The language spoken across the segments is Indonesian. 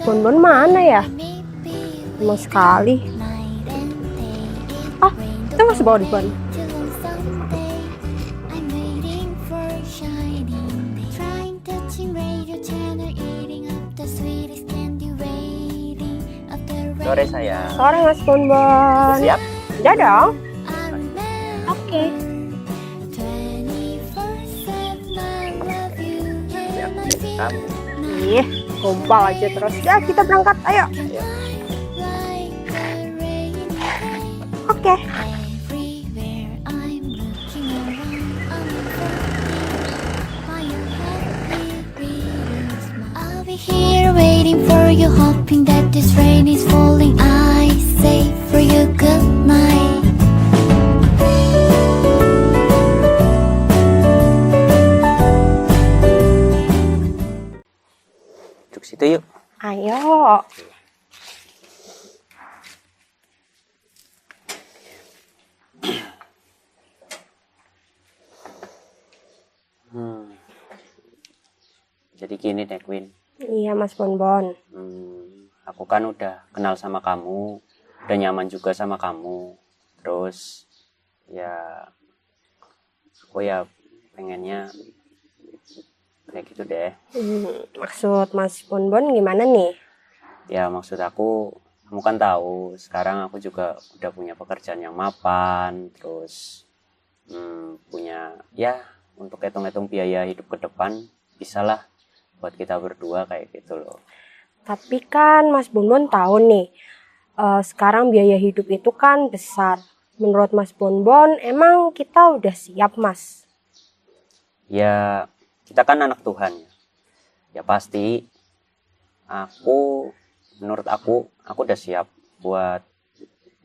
Bonbon mana ya? Lama sekali. Ah, itu Mas Bonbon. Sore saya. Sore Mas Bonbon. Siap? Ya dong. Oke. Kamu. Ih, gombal aja terus. Ya, kita berangkat. Ayo. Oke. Here waiting for you, hoping that this rain is falling. I say for you good night. Duduk situ yuk. Ayo. Jadi gini deh, Queen. Iya, Mas Bonbon. Aku kan udah kenal sama kamu, udah nyaman juga sama kamu. Terus ya aku ya pengennya kayak gitu deh. Maksud Mas Bonbon gimana nih? Ya maksud aku, kamu kan tahu sekarang aku juga udah punya pekerjaan yang mapan. Terus punya ya untuk hitung-hitung biaya hidup ke depan bisalah buat kita berdua kayak gitu loh. Tapi kan Mas Bonbon tahu nih, sekarang biaya hidup itu kan besar. Menurut Mas Bonbon, emang kita udah siap, Mas? Ya kita kan anak Tuhan ya. Ya pasti menurut aku udah siap buat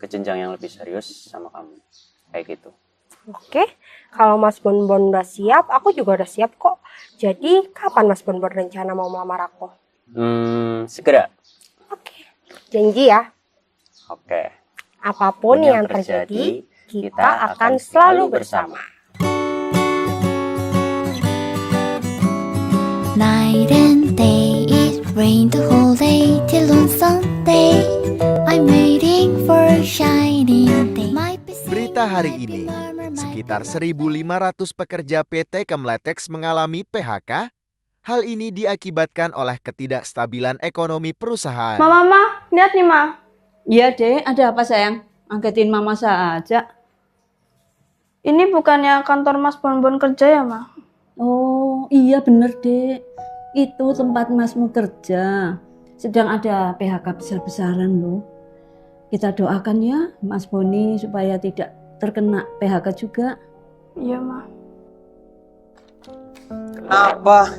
ke jenjang yang lebih serius sama kamu. Kayak gitu. Oke, kalau Mas Bonbon udah siap, aku juga udah siap kok. Jadi, kapan Mas Bonbon rencana mau melamar aku? Segera. Oke, janji ya. Oke. Apapun yang terjadi, kita akan selalu bersama. Night and day, it rained the whole day till on Sunday. I'm waiting for a shining day. Berita hari ini, sekitar 1.500 pekerja PT Kemletex mengalami PHK. Hal ini diakibatkan oleh ketidakstabilan ekonomi perusahaan. Mama, lihat nih, Ma. Iya, Dek. Ada apa, sayang? Angkatin Mama saja. Ini bukannya kantor Mas Bonbon kerja ya, Ma? Oh, iya bener, Dek. Itu tempat Masmu kerja. Sedang ada PHK besar-besaran loh. Kita doakan ya Mas Boni supaya tidak terkena PHK juga. Iya, Ma. Kenapa?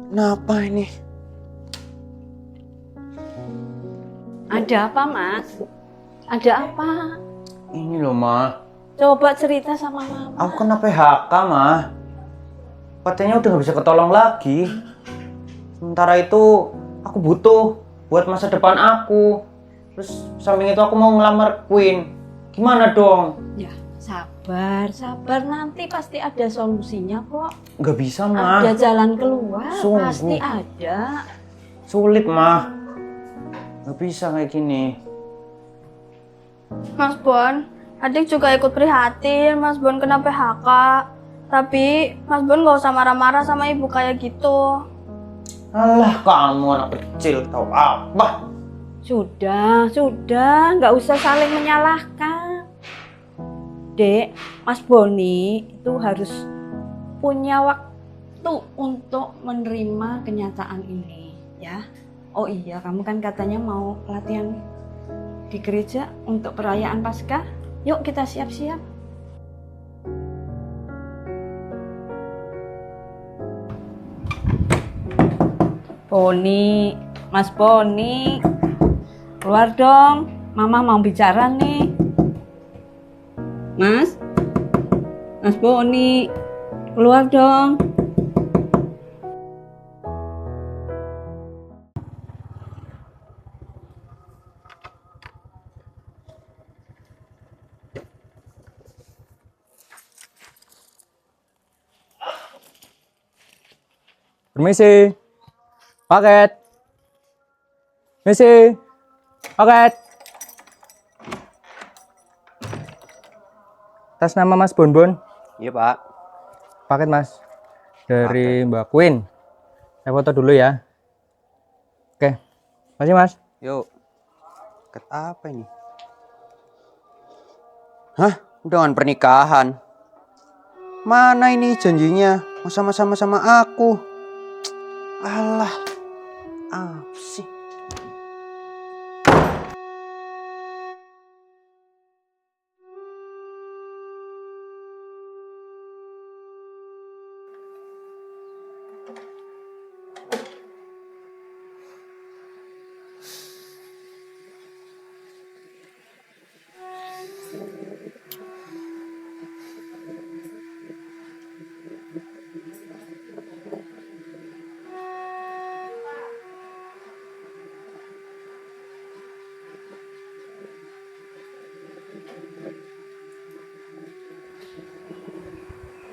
Kenapa ini? Ada apa, Mas? Ada apa? Ini loh, Ma. Coba cerita sama Mama. Aku kena PHK, Ma. Katanya udah gak bisa ketolong lagi. Sementara itu, aku butuh buat masa depan aku. Terus samping itu aku mau ngelamar Queen. Gimana dong? Ya, sabar nanti pasti ada solusinya kok. Gak bisa, Ma. Ada jalan keluar, Sungguh. pasti ada. Sulit, Ma. Gak bisa kayak gini. Mas Bon, adik juga ikut prihatin Mas Bon kena PHK. Tapi Mas Bon gak usah marah-marah sama ibu kayak gitu. Alah, kamu anak kecil, tahu apa? Sudah, nggak usah saling menyalahkan. Dek, Mas Boni itu harus punya waktu untuk menerima kenyataan ini, ya. Oh iya, kamu kan katanya mau latihan di gereja untuk perayaan Paskah. Yuk kita siap-siap. Boni, Mas Boni, keluar dong. Mama mau bicara nih. Mas Boni, keluar dong. Permisi. Paket. Misi. Paket. Atas nama Mas Bonbon. Iya Pak. Paket Mas. Dari Mbak Queen. Saya foto dulu ya. Oke. Makasih Mas. Yuk. Paket apa ini? Hah? Undangan pernikahan. Mana ini janjinya? Mau sama-sama sama aku. Alah. Apa sih?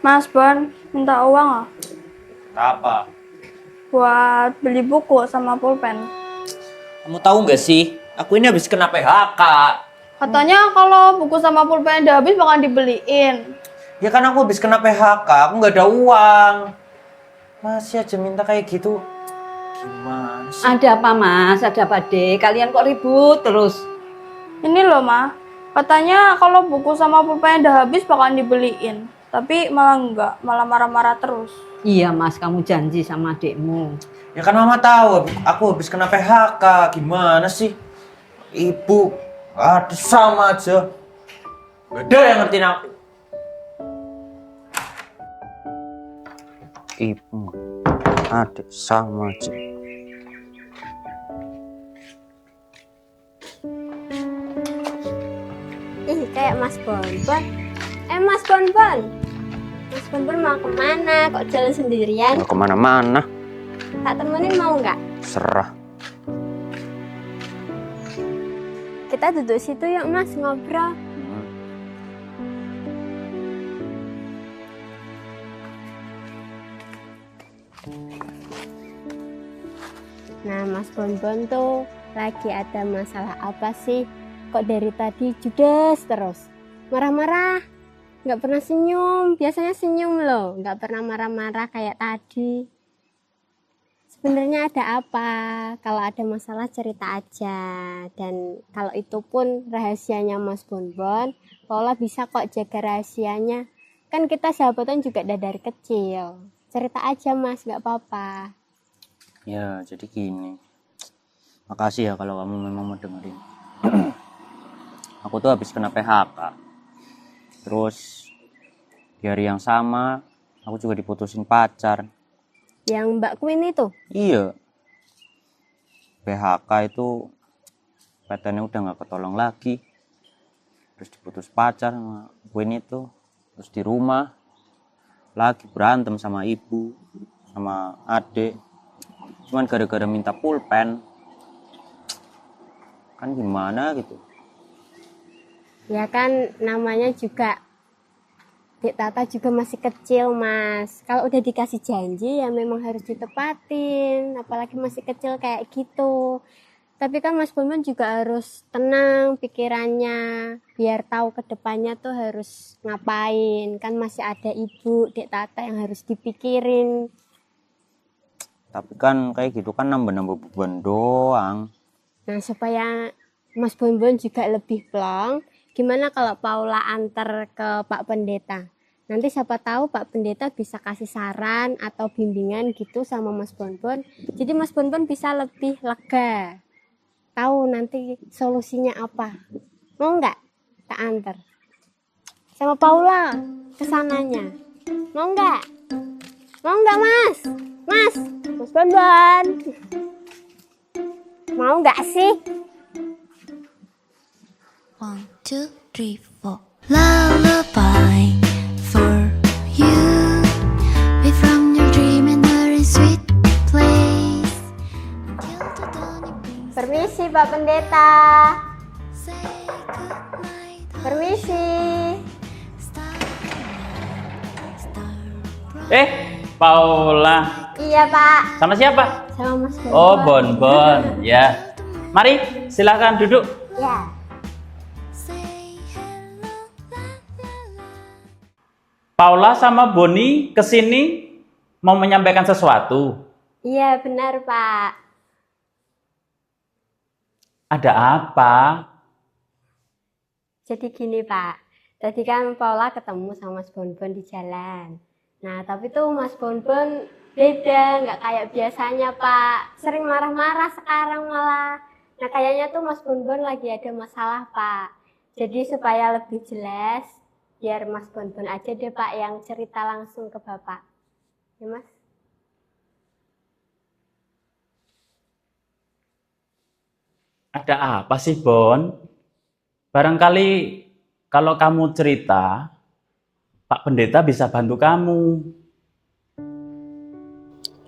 Mas Bon, minta uang ah? Apa? Buat beli buku sama pulpen. Kamu tahu nggak sih? Aku ini habis kena PHK. Katanya kalau buku sama pulpen udah habis bakal dibeliin. Ya kan aku habis kena PHK, aku nggak ada uang. Masih aja minta kayak gitu. Gimana sih? Ada apa Mas? Ada apa Dek? Kalian kok ribut terus? Ini loh Ma, katanya kalau buku sama pulpen udah habis bakal dibeliin. Tapi malah enggak, malah marah-marah terus. Iya Mas, kamu janji sama adikmu. Ya kan mama tahu, aku habis kena PHK. Gimana sih? Ibu, aduh sama aja. Gak ada yang ngertiin aku. Ibu. Adik sama aja. Ih, kayak Mas Bonbon. Mas Bonbon. Mas Bonbon mau kemana? Kok jalan sendirian? Mau kemana-mana. Tak temenin mau nggak? Serah. Kita duduk situ yuk Mas, ngobrol. Nah, Mas Bonbon tuh lagi ada masalah apa sih? Kok dari tadi judes terus? Marah-marah, nggak pernah senyum. Biasanya senyum loh, nggak pernah marah-marah kayak tadi. Sebenarnya ada apa? Kalau ada masalah cerita aja. Dan kalau itu pun rahasianya Mas Bonbon, Paula bisa kok jaga rahasianya. Kan kita sahabatan juga dari kecil. Cerita aja Mas, nggak apa-apa. Ya, jadi gini. Makasih ya kalau kamu memang mau dengerin. Aku tuh habis kena PHK. Terus di hari yang sama, aku juga diputusin pacar. Yang Mbak Queen itu? Iya. PHK itu PT-nya udah nggak ketolong lagi. Terus diputus pacar sama Queen itu. Terus di rumah lagi berantem sama ibu, sama adik. Cuman gara-gara minta pulpen. Kan gimana gitu. Ya kan namanya juga Dek Tata juga masih kecil Mas. Kalau udah dikasih janji ya memang harus ditepatin. Apalagi masih kecil kayak gitu. Tapi kan Mas Bonbon juga harus tenang pikirannya. Biar tahu ke depannya tuh harus ngapain. Kan masih ada ibu Dek Tata yang harus dipikirin. Tapi kan kayak gitu kan nambah-nambah beban doang. Nah supaya Mas Bonbon juga lebih plong, gimana kalau Paula antar ke Pak Pendeta? Nanti siapa tahu Pak Pendeta bisa kasih saran atau bimbingan gitu sama Mas Bonbon. Jadi Mas Bonbon bisa lebih lega. Tahu nanti solusinya apa. Mau nggak tak antar? Sama Paula kesananya. Mau nggak? Mau nggak Mas? Mas Bonbon. Mau nggak sih? 1, 2, 3, 4. Lullaby for you. We from your dream and are in sweet place. Until the dawn it brings. Permisi Pak Pendeta. Say goodnight. Permisi. Star, star bright. Paula, Iya, Pak. Sama siapa? Sama Mas Bonbon. Oh, Bonbon. Ya. Mari, silakan duduk. Ya. Paula sama Boni kesini mau menyampaikan sesuatu. Iya, benar, Pak. Ada apa? Jadi gini, Pak. Tadi kan Paula ketemu sama Mas Bonbon di jalan. Nah, tapi tuh Mas Bonbon beda, nggak kayak biasanya, Pak. Sering marah-marah sekarang malah. Nah, kayaknya tuh Mas Bonbon lagi ada masalah, Pak. Jadi supaya lebih jelas, biar Mas Bonbon aja deh, Pak, yang cerita langsung ke Bapak. Ya, Mas? Ada apa sih, Bon? Barangkali kalau kamu cerita, Pak Pendeta bisa bantu kamu.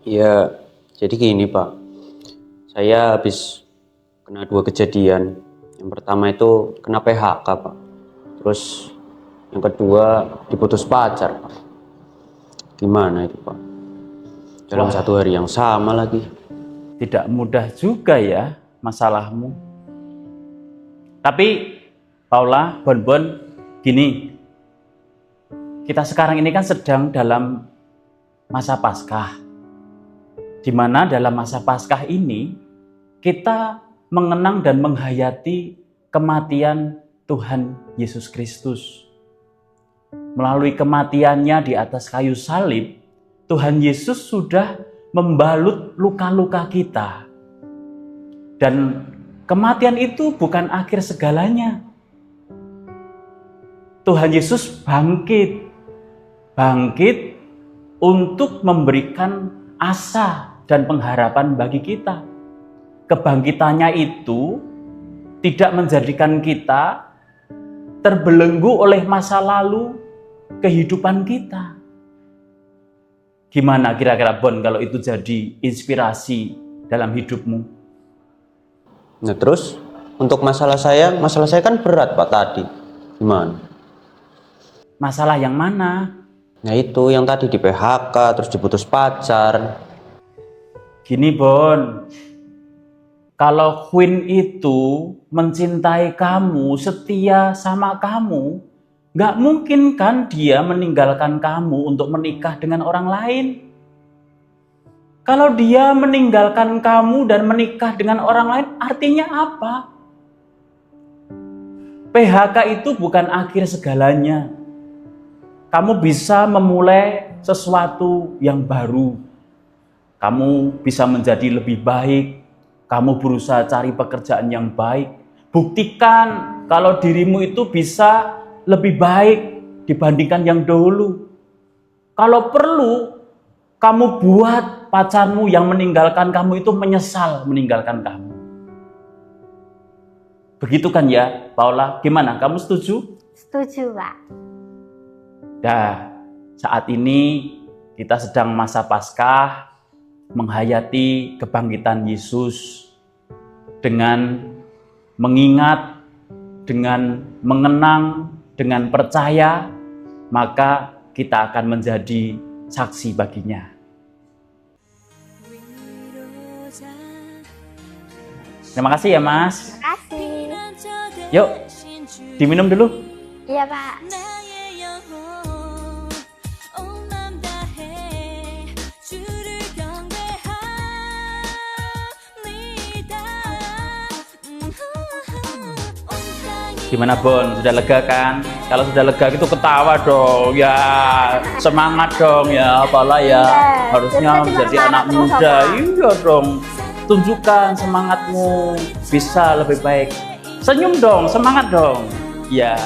Ya, jadi gini Pak, saya habis kena 2 kejadian. Yang pertama itu kena PHK Pak, terus yang kedua diputus pacar Pak. Gimana itu Pak? Dalam 1 hari yang sama lagi. Tidak mudah juga ya masalahmu. Tapi Paula, Bonbon, gini, kita sekarang ini kan sedang dalam masa Paskah, di mana dalam masa Paskah ini kita mengenang dan menghayati kematian Tuhan Yesus Kristus. Melalui kematiannya di atas kayu salib, Tuhan Yesus sudah membalut luka-luka kita. Dan kematian itu bukan akhir segalanya. Tuhan Yesus bangkit untuk memberikan asa dan pengharapan bagi kita. Kebangkitannya itu tidak menjadikan kita terbelenggu oleh masa lalu kehidupan kita. Gimana kira-kira Bon kalau itu jadi inspirasi dalam hidupmu? Nah terus untuk masalah saya kan berat Pak tadi. Gimana? Masalah yang mana? Nah itu yang tadi di PHK terus diputus pacar. Gini Bon, kalau Queen itu mencintai kamu, setia sama kamu, gak mungkin kan dia meninggalkan kamu untuk menikah dengan orang lain. Kalau dia meninggalkan kamu dan menikah dengan orang lain, artinya apa? PHK itu bukan akhir segalanya. Kamu bisa memulai sesuatu yang baru. Kamu bisa menjadi lebih baik. Kamu berusaha cari pekerjaan yang baik. Buktikan kalau dirimu itu bisa lebih baik dibandingkan yang dahulu. Kalau perlu, kamu buat pacarmu yang meninggalkan kamu itu menyesal meninggalkan kamu. Begitu kan ya, Paula? Gimana? Kamu setuju? Setuju, Pak. Nah, saat ini kita sedang masa Paskah, menghayati kebangkitan Yesus dengan mengingat, dengan mengenang, dengan percaya, maka kita akan menjadi saksi baginya. Terima kasih ya Mas. Terima kasih. Yuk, diminum dulu. Iya, Pak. Gimana Bon, sudah lega kan? Kalau sudah lega itu ketawa dong, ya semangat dong ya, apalah ya, harusnya menjadi anak muda, iya dong. Tunjukkan semangatmu bisa lebih baik. Senyum dong, semangat dong. Ya.